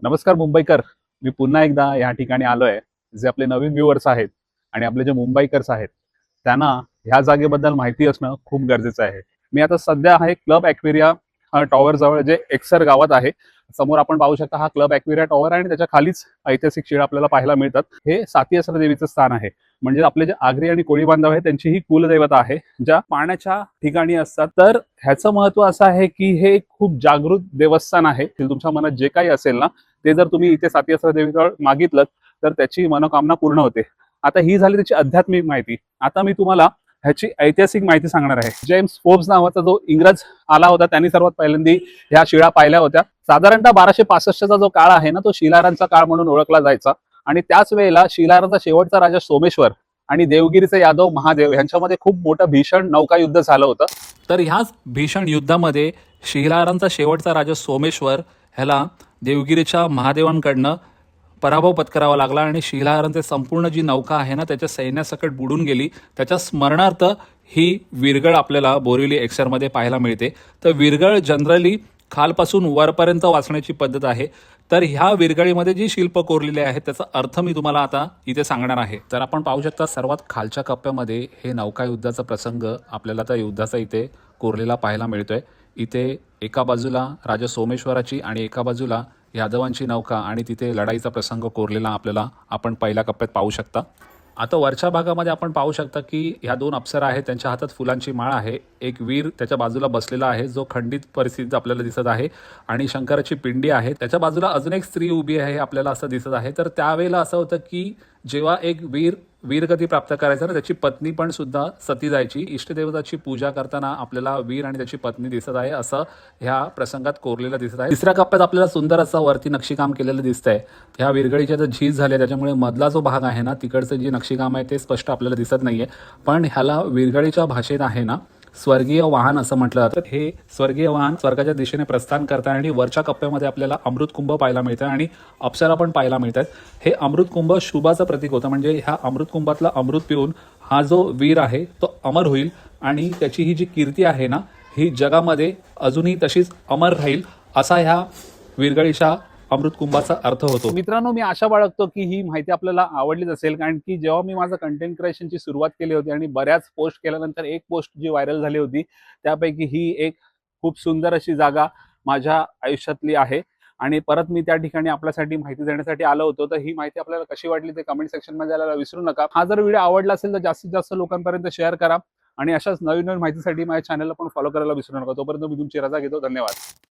नमस्कार मुंबईकर. मी पुन्हा एकदा या ठिकाणी आलोय. जे आपले नवीन व्ह्युअर्स आहेत आणि आपले जे मुंबईकर्स आहेत त्यांना ह्या जागेबद्दल माहिती असणं खूप गरजेचं आहे. मी आता सध्या आहे क्लब ॲक्वेरिया टॉवर जवळ, जे एक्सर गावात आहे. समोर आपण पाहू शकता हा क्लब ॲक्वेरिया टॉवर आणि त्याच्या खालीच ऐतिहासिक शिळा आपल्याला पाहायला मिळतात. हे सातीआसरा देवीचं स्थान आहे. म्हणजे आपले जे आगरी आणि कोळी बांधव आहेत त्यांची ही कुलदैवता आहे, ज्या पाण्याच्या ठिकाणी असतात. तर ह्याचं महत्व असं आहे की हे एक खूप जागृत देवस्थान आहे. तुमच्या मनात जे काही असेल ना, ते जर तुम्ही इथे सातीआसरा देवीजवळ मागितलं तर त्याची मनोकामना पूर्ण होते. आता ही झाली त्याची आध्यात्मिक माहिती. आता मी तुम्हाला ह्याची ऐतिहासिक माहिती सांगणार आहे. जेम्स फोर्ब्स नावाचा जो इंग्रज आला होता त्यांनी सर्वात पहिल्यांदा ह्या शिळा पाहिल्या होत्या. साधारणतः 1265चा जो काळ आहे ना, तो शिलारांचा काळ म्हणून ओळखला जायचा. आणि त्याच वेळेला शिलारांचा शेवटचा राजा सोमेश्वर आणि देवगिरीचे यादव महादेव यांच्यामध्ये खूप मोठं भीषण नौकायुद्ध झालं होतं. तर ह्याच भीषण युद्धामध्ये शिलारांचा शेवटचा राजा सोमेश्वर ह्याला देवगिरीच्या महादेवांकडनं पराभव पत्करावा लागला आणि शिलाहारांची संपूर्ण जी नौका आहे ना त्याच्या सैन्यासकट बुडून गेली. त्याच्या स्मरणार्थ ही विरगळ आपल्याला बोरिवली एक्सरमध्ये पाहायला मिळते. तर विरगळ जनरली खालपासून वरपर्यंत वाचण्याची पद्धत आहे. तर ह्या विरगळीमध्ये जी शिल्प कोरलेली आहेत त्याचा अर्थ मी तुम्हाला आता इथे सांगणार आहे. तर आपण पाहू शकता सर्वात खालच्या कप्प्यामध्ये हे नौकायुद्धाचा प्रसंग आपल्याला त्या युद्धाचा इथे कोरलेला पाहायला मिळतोय. इथे एका बाजूला राजा सोमेश्वराची आणि एका बाजूला यादवांची नौका आणि तिथे लढाईचा प्रसंग कोरलेला आपल्याला आपण पहिल्या कप्प्यात पाहू शकता. आता वरच्या भागामध्ये आपण पाहू शकता की ह्या दोन अप्सरा आहेत, त्यांच्या हातात फुलांची माळ आहे. एक वीर त्याच्या बाजूला बसलेला आहे जो खंडित परिस्थितीत आपल्याला दिसत आहे आणि शंकराची पिंडी आहे. त्याच्या बाजूला अजून एक स्त्री उभी आहे आपल्याला असं दिसत आहे. तर त्यावेळेला असं होतं की जेव्हा एक वीरगती प्राप्त करायचा ना, त्याची पत्नी पण सुद्धा सती जायची. इष्टदेवताची पूजा करताना आपल्याला वीर आणि त्याची पत्नी दिसत आहे असं ह्या प्रसंगात कोरलेलं दिसत आहे. तिसऱ्या कप्प्यात आपल्याला सुंदर असं वरती नक्षीकाम केलेलं दिसतंय. ह्या विरगळीच्या जर झीज झाले त्याच्यामुळे मधला जो भाग आहे ना तिकडचं जे नक्षीकाम आहे ते स्पष्ट आपल्याला दिसत नाहीये. पण ह्याला विरगळीच्या भाषेत आहे ना स्वर्गीय वाहन असं म्हटलं जातं. हे स्वर्गीय वाहन स्वर्गाच्या दिशेने प्रस्थान करतात आणि वरच्या कप्प्यामध्ये आपल्याला अमृतकुंभ पाहायला मिळतं आणि अप्सरा पण पाहायला मिळतात. हे अमृतकुंभ शुभाचं प्रतीक होतं. म्हणजे ह्या अमृतकुंभातलं अमृत पिऊन हा जो वीर आहे तो अमर होईल आणि त्याची ही जी कीर्ती आहे ना ही जगामध्ये अजूनही तशीच अमर राहील असा ह्या विरगळीच्या अमृतकुंभाचा अर्थ होतो. मित्रांनो, मी आशा बाळगतो की ही माहिती आपल्याला आवडलीच असेल, कारण की जेव्हा मी माझं कंटेंट क्रिएशनची सुरुवात केली होती आणि बऱ्याच पोस्ट केल्यानंतर एक पोस्ट जी व्हायरल झाली होती त्यापैकी ही एक खूप सुंदर अशी जागा माझ्या आयुष्यातली आहे. आणि परत मी त्या ठिकाणी आपल्यासाठी माहिती देण्यासाठी आलो होतो. तर ही माहिती आपल्याला कशी वाटली ते कमेंट सेक्शन मध्ये द्यायला विसरू नका. हा जर व्हिडिओ आवडला असेल तर जास्तीत जास्त लोकांपर्यंत शेअर करा आणि अशाच नवीन नवीन माहितीसाठी माझ्या चॅनलला पण फॉलो करायला विसरू नका. तोपर्यंत मी तुमची रजा घेतो. धन्यवाद.